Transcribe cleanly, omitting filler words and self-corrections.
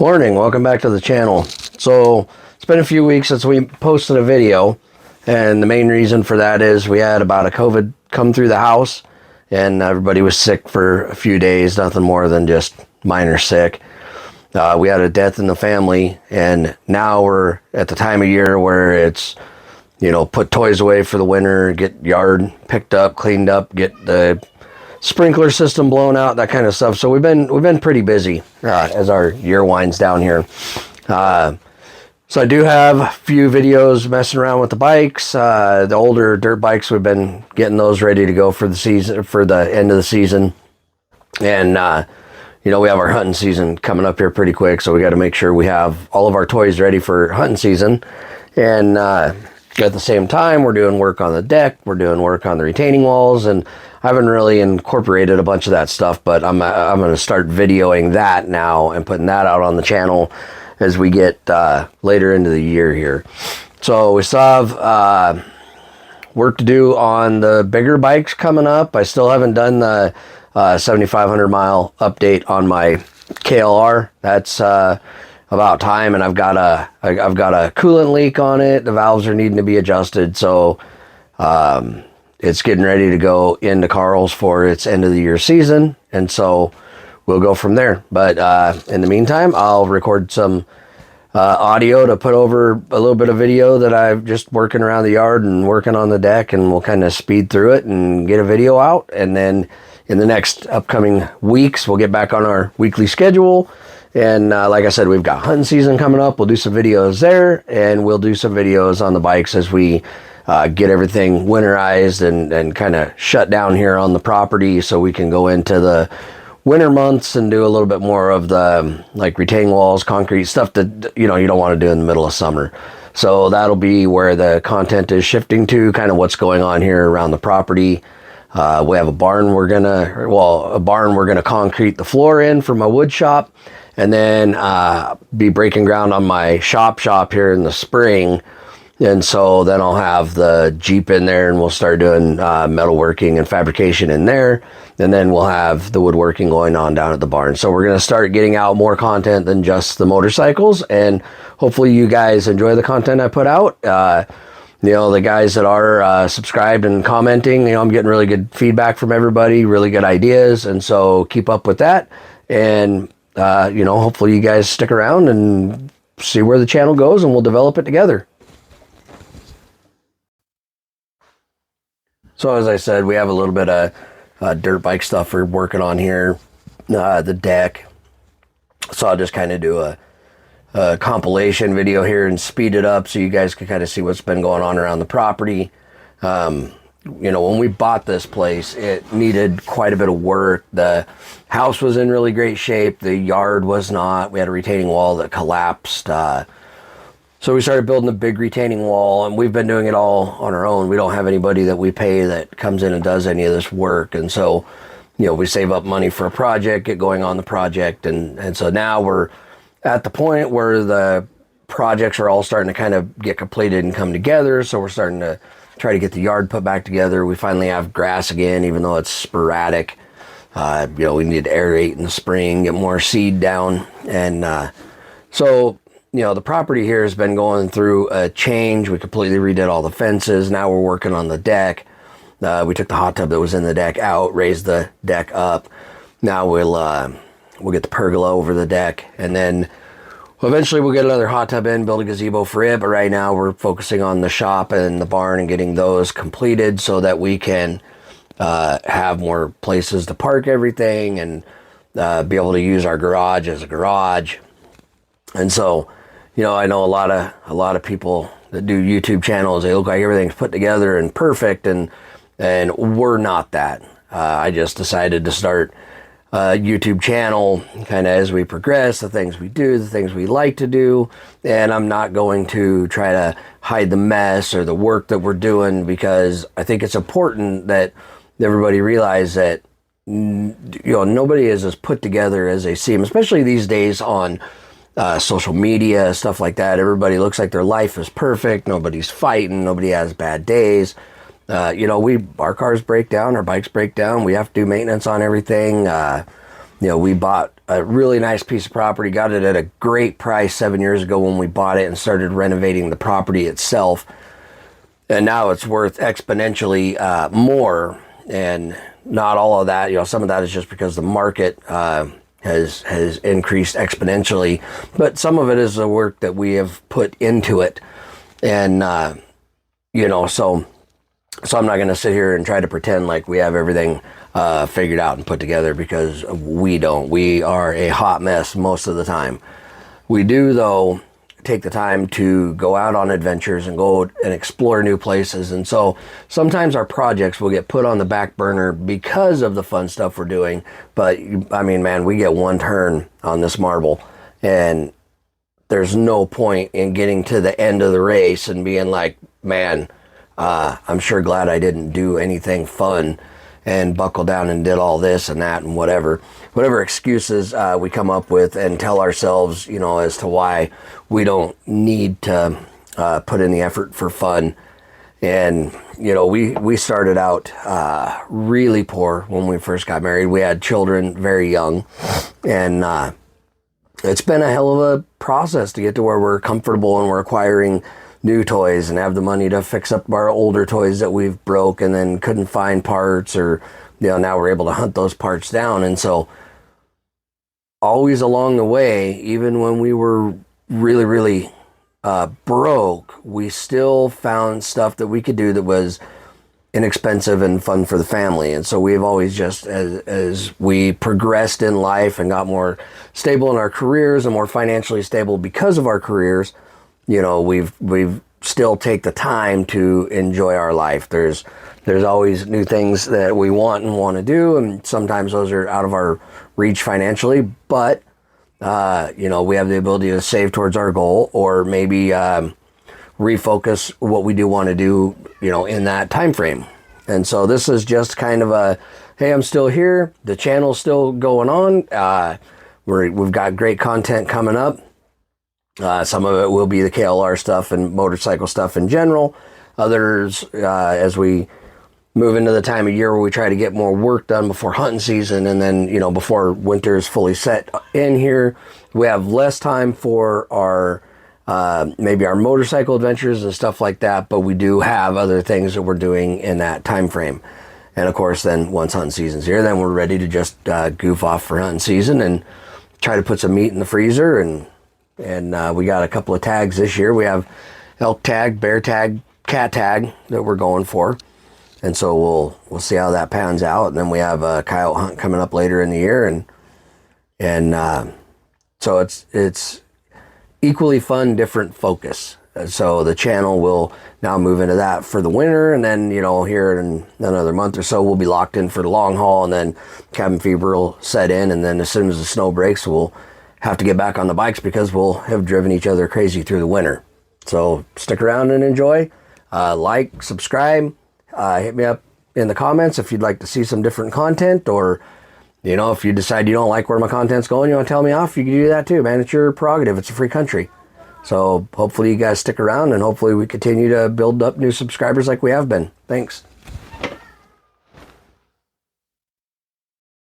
Morning, welcome back to the channel. So it's been a few weeks since we posted a video, and the main reason for that is we had about a COVID come through the house and everybody was sick for a few days, nothing more than just minor sick. We had a death in the family, and now we're at the time of year where it's, you know, put toys away for the winter, get yard picked up, cleaned up, get the sprinkler system blown out, that kind of stuff. So we've been pretty busy as our year winds down here. So I do have a few videos messing around with the bikes. The older dirt bikes, we've been getting those ready to go for the season, for the end of the season. And you know, we have our hunting season coming up here pretty quick, so we got to make sure we have all of our toys ready for hunting season. And at the same time, we're doing work on the deck, we're doing work on the retaining walls, and I haven't really incorporated a bunch of that stuff, but I'm going to start videoing that now and putting that out on the channel as we get later into the year here. So we still have work to do on the bigger bikes coming up. I still haven't done the 7,500 mile update on my KLR. That's about time, and I've got a coolant leak on it. The valves are needing to be adjusted, so it's getting ready to go into Carl's for its end of the year season, and so we'll go from there. But in the meantime, I'll record some audio to put over a little bit of video that I'm just working around the yard and working on the deck, and we'll kind of speed through it and get a video out. And then in the next upcoming weeks, we'll get back on our weekly schedule. And like I said, we've got hunting season coming up. We'll do some videos there, and we'll do some videos on the bikes as we get everything winterized and kind of shut down here on the property, so we can go into the winter months and do a little bit more of the like retaining walls, concrete stuff that, you know, you don't want to do in the middle of summer. So that'll be where the content is shifting to, kind of what's going on here around the property. We have a barn we're gonna concrete the floor in for my wood shop, and then be breaking ground on my shop here in the spring. And so then I'll have the Jeep in there, and we'll start doing metalworking and fabrication in there. And then we'll have the woodworking going on down at the barn. So we're going to start getting out more content than just the motorcycles. And hopefully you guys enjoy the content I put out. You know, the guys that are subscribed and commenting, you know, I'm getting really good feedback from everybody, really good ideas. And so keep up with that. And, you know, hopefully you guys stick around and see where the channel goes, and we'll develop it together. So as I said, we have a little bit of dirt bike stuff we're working on here, the deck. So I'll just kind of do a compilation video here and speed it up so you guys can kind of see what's been going on around the property. You know, when we bought this place, it needed quite a bit of work. The house was in really great shape. The yard was not. We had a retaining wall that collapsed. So we started building a big retaining wall, and we've been doing it all on our own. We don't have anybody that we pay that comes in and does any of this work. And so, you know, we save up money for a project, get going on the project. And so now we're at the point where the projects are all starting to kind of get completed and come together. So we're starting to try to get the yard put back together. We finally have grass again, even though it's sporadic. You know, we need to aerate in the spring, get more seed down. And so, you know, the property here has been going through a change. We completely redid all the fences. Now we're working on the deck. We took the hot tub that was in the deck out, raised the deck up. Now we'll get the pergola over the deck, and then eventually we'll get another hot tub in, build a gazebo for it. But right now we're focusing on the shop and the barn and getting those completed so that we can have more places to park everything and be able to use our garage as a garage. And so, you know, I know a lot of people that do YouTube channels, they look like everything's put together and perfect, and we're not that. I just decided to start a YouTube channel kind of as we progress, the things we do, the things we like to do, and I'm not going to try to hide the mess or the work that we're doing, because I think it's important that everybody realize that, you know, nobody is as put together as they seem, especially these days on social media, stuff like that. Everybody looks like their life is perfect. Nobody's fighting. Nobody has bad days. You know, our cars break down, our bikes break down. We have to do maintenance on everything. You we bought a really nice piece of property, got it at a great price 7 years ago when we bought it and started renovating the property itself. And now it's worth exponentially more. And not all of that, some of that is just because the market has increased exponentially, but some of it is the work that we have put into it. And so I'm not going to sit here and try to pretend like we have everything figured out and put together, because we don't. We are a hot mess most of the time. We do, though, take the time to go out on adventures and go and explore new places. And so sometimes our projects will get put on the back burner because of the fun stuff we're doing. But I mean, man, we get one turn on this marble, and there's no point in getting to the end of the race and being like, man, I'm sure glad I didn't do anything fun and buckle down and did all this and that and whatever excuses we come up with and tell ourselves, as to why we don't need to put in the effort for fun. And, we started out really poor when we first got married. We had children very young, and it's been a hell of a process to get to where we're comfortable and we're acquiring new toys and have the money to fix up our older toys that we've broke and then couldn't find parts, or now we're able to hunt those parts down. And so always along the way, even when we were really, really broke, we still found stuff that we could do that was inexpensive and fun for the family. And so we've always just, as we progressed in life and got more stable in our careers and more financially stable because of our careers, we've still take the time to enjoy our life. There's always new things that we want to do, and sometimes those are out of our reach financially, but we have the ability to save towards our goal, or maybe refocus what we do want to do, in that time frame. And so this is just kind of a, hey, I'm still here, the channel's still going on, we've got great content coming up. Some of it will be the KLR stuff and motorcycle stuff in general. Others, as we move into the time of year where we try to get more work done before hunting season, and then, before winter is fully set in here, we have less time for our, maybe our motorcycle adventures and stuff like that, but we do have other things that we're doing in that time frame. And of course, then once hunting season's here, then we're ready to just goof off for hunting season and try to put some meat in the freezer. And we got a couple of tags this year. We have elk tag, bear tag, cat tag that we're going for. And so we'll see how that pans out. And then we have a coyote hunt coming up later in the year. And so it's equally fun, different focus. So the channel will now move into that for the winter. And then, here in another month or so, we'll be locked in for the long haul. And then cabin fever will set in. And then as soon as the snow breaks, we'll have to get back on the bikes because we'll have driven each other crazy through the winter. So stick around and enjoy. Like, subscribe, hit me up in the comments if you'd like to see some different content, or if you decide you don't like where my content's going, you want to tell me off, you can do that too, man. It's your prerogative. It's a free country. So hopefully you guys stick around, and hopefully we continue to build up new subscribers like we have been. Thanks.